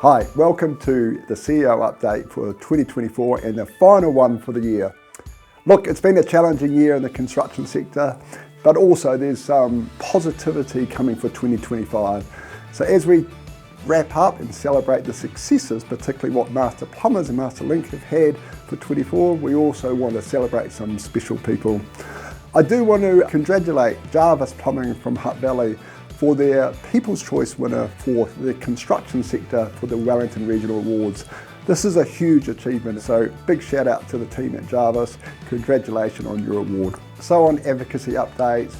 Hi, welcome to the CEO update for 2024 and the final one for the year. Look, it's been a challenging year in the construction sector, but also there's some positivity coming for 2025. So as we wrap up and celebrate the successes, particularly what Master Plumbers and Master Link have had for 24, we also want to celebrate some special people. I do want to congratulate Jarvis Plumbing from Hutt Valley for their People's Choice winner for the construction sector for the Wellington Regional Awards. This is a huge achievement, so big shout out to the team at Jarvis. Congratulations on your award. So on advocacy updates,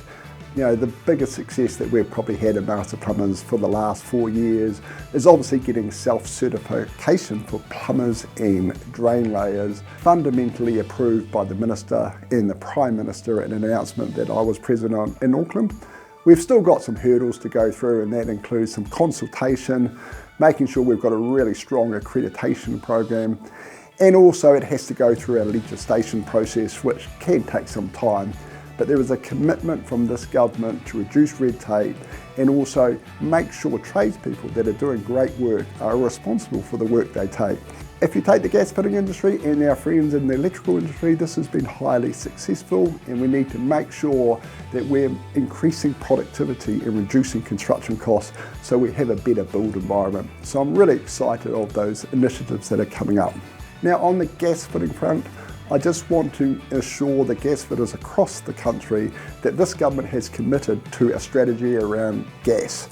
the biggest success that we've probably had at Master Plumbers for the last 4 years is obviously getting self-certification for plumbers and drain layers, fundamentally approved by the Minister and the Prime Minister at an announcement that I was present on in Auckland. We've still got some hurdles to go through, and that includes some consultation, making sure we've got a really strong accreditation program, and also it has to go through our legislation process, which can take some time. But there is a commitment from this government to reduce red tape and also make sure tradespeople that are doing great work are responsible for the work they take. If you take the gas fitting industry and our friends in the electrical industry, this has been highly successful, and we need to make sure that we're increasing productivity and reducing construction costs so we have a better build environment. So I'm really excited of those initiatives that are coming up. Now on the gas fitting front, I just want to assure the gas fitters across the country that this government has committed to a strategy around gas.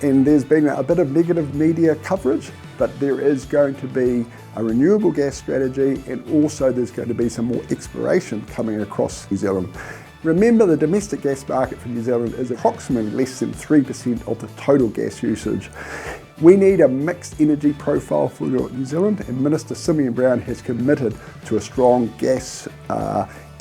And there's been a bit of negative media coverage, but there is going to be a renewable gas strategy, and also there's going to be some more exploration coming across New Zealand. Remember, the domestic gas market for New Zealand is approximately less than 3% of the total gas usage. We need a mixed energy profile for New Zealand, and Minister Simeon Brown has committed to a strong gas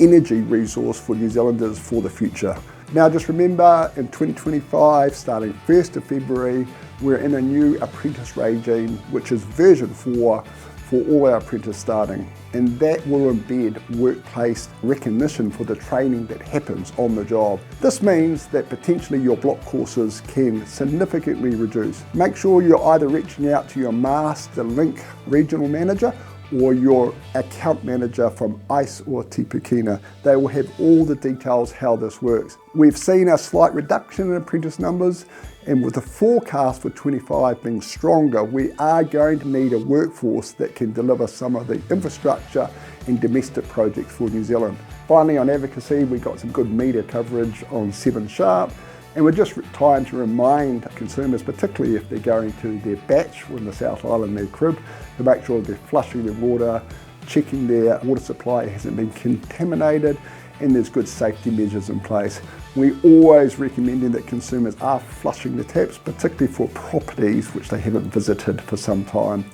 energy resource for New Zealanders for the future. Now just remember, in 2025, starting 1st of February, we're in a new apprentice regime, which is version 4 for all our apprentices starting. And that will embed workplace recognition for the training that happens on the job. This means that potentially your block courses can significantly reduce. Make sure you're either reaching out to your Master Link regional manager or your account manager from ICE or Te Pūkina. They will have all the details how this works. We've seen a slight reduction in apprentice numbers, and with the forecast for 25 being stronger, we are going to need a workforce that can deliver some of the infrastructure and domestic projects for New Zealand. Finally, on advocacy, we got some good media coverage on 7 Sharp, and we're just trying to remind consumers, particularly if they're going to their batch or in the South Island, their crib, to make sure they're flushing their water, checking their water supply hasn't been contaminated, and there's good safety measures in place. We're always recommending that consumers are flushing the taps, particularly for properties which they haven't visited for some time.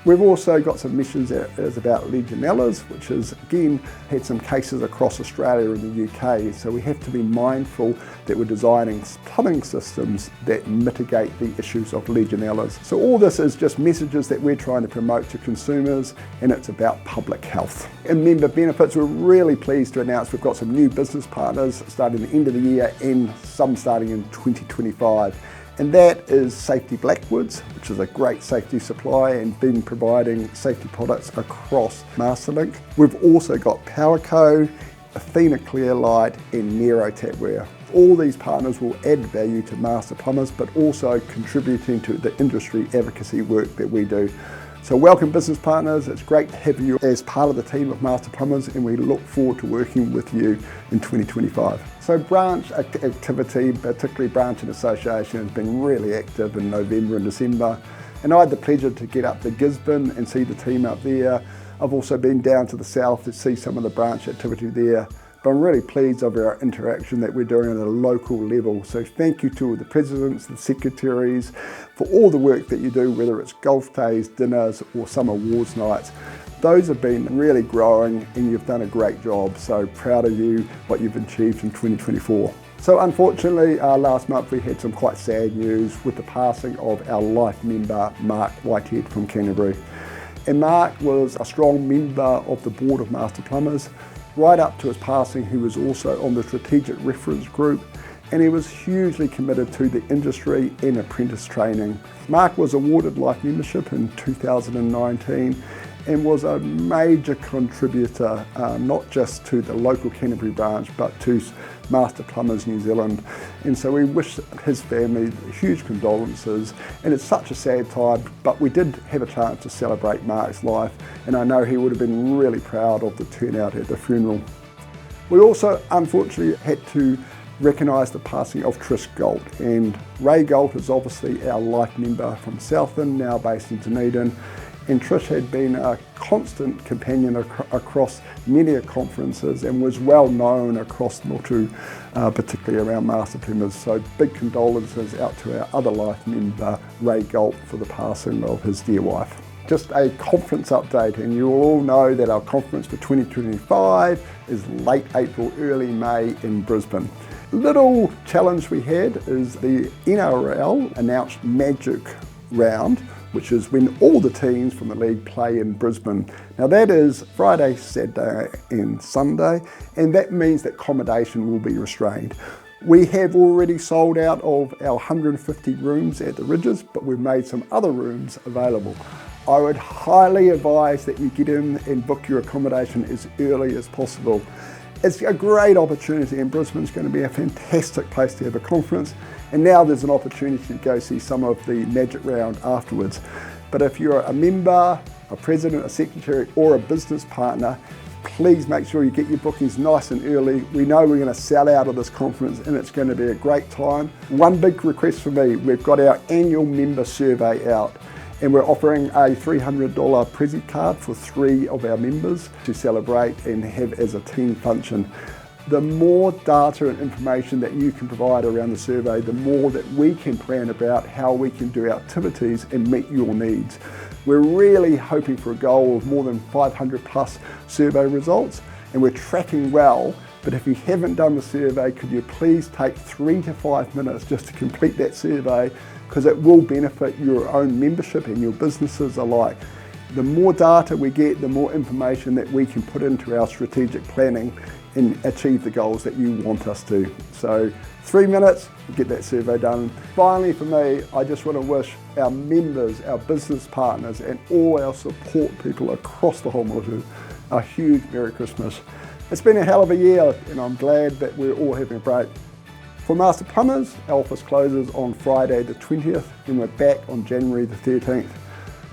We've also got some missions that is about Legionellas, which has again had some cases across Australia and the UK, so we have to be mindful that we're designing plumbing systems that mitigate the issues of Legionellas. So all this is just messages that we're trying to promote to consumers, and it's about public health. And member benefits, we're really pleased to announce we've got some new business partners starting at the end of the year and some starting in 2025. And that is Safety Blackwoods, which is a great safety supply and been providing safety products across Masterlink. We've also got Powerco, Athena Clearlight and Nero Tapware. All these partners will add value to Master Plumbers, but also contributing to the industry advocacy work that we do. So welcome business partners, it's great to have you as part of the team of Master Plumbers, and we look forward to working with you in 2025. So branch activity, particularly branch and association, has been really active in November and December. And I had the pleasure to get up to Gisborne and see the team up there. I've also been down to the south to see some of the branch activity there. But I'm really pleased of our interaction that we're doing at a local level. So thank you to the presidents, the secretaries, for all the work that you do, whether it's golf days, dinners, or some awards nights. Those have been really growing, and you've done a great job. So proud of you, what you've achieved in 2024. So unfortunately, last month we had some quite sad news with the passing of our life member, Mark Whitehead from Canterbury. And Mark was a strong member of the board of Master Plumbers. Right up to his passing, he was also on the strategic reference group, and he was hugely committed to the industry and apprentice training. Mark was awarded Life Membership in 2019 and was a major contributor, not just to the local Canterbury branch, but to Master Plumbers New Zealand. And so we wish his family huge condolences, and it's such a sad time, but we did have a chance to celebrate Mark's life, and I know he would have been really proud of the turnout at the funeral. We also unfortunately had to recognise the passing of Trish Galt, and Ray Galt is obviously our life member from Southland, now based in Dunedin. And Trish had been a constant companion across many conferences and was well known across Motu, particularly around Master Plumbers. So big condolences out to our other life member, Ray Galt, for the passing of his dear wife. Just a conference update, and you all know that our conference for 2025 is late April, early May in Brisbane. Little challenge we had is the NRL announced Magic Round, which is when all the teams from the league play in Brisbane. Now that is Friday, Saturday and Sunday, and that means that accommodation will be restrained. We have already sold out of our 150 rooms at the Ridges, but we've made some other rooms available. I would highly advise that you get in and book your accommodation as early as possible. It's a great opportunity, and Brisbane's going to be a fantastic place to have a conference, and now there's an opportunity to go see some of the Magic Round afterwards. But if you're a member, a president, a secretary or a business partner, please make sure you get your bookings nice and early. We know we're going to sell out of this conference and it's going to be a great time. One big request for me, we've got our annual member survey out, and we're offering a $300 Prezi card for 3 of our members to celebrate and have as a team function. The more data and information that you can provide around the survey, the more that we can plan about how we can do activities and meet your needs. We're really hoping for a goal of more than 500 plus survey results, and we're tracking well. But if you haven't done the survey, could you please take 3 to 5 minutes just to complete that survey, because it will benefit your own membership and your businesses alike. The more data we get, the more information that we can put into our strategic planning and achieve the goals that you want us to. So 3 minutes, get that survey done. Finally for me, I just want to wish our members, our business partners and all our support people across the whole Motu a huge Merry Christmas. It's been a hell of a year, and I'm glad that we're all having a break. For Master Plumbers, our office closes on Friday the 20th, and we're back on January the 13th.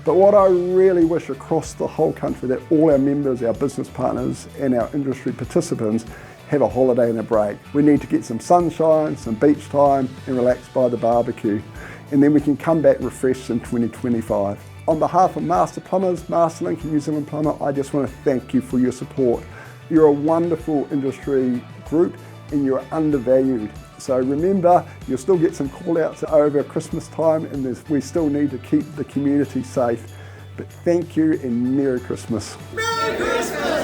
But what I really wish across the whole country, that all our members, our business partners and our industry participants have a holiday and a break. We need to get some sunshine, some beach time and relax by the barbecue, and then we can come back refreshed in 2025. On behalf of Master Plumbers, Masterlink and New Zealand Plumber, I just want to thank you for your support. You're a wonderful industry group and you're undervalued. So remember, you'll still get some call outs over Christmas time, and we still need to keep the community safe. But thank you and Merry Christmas. Merry Christmas!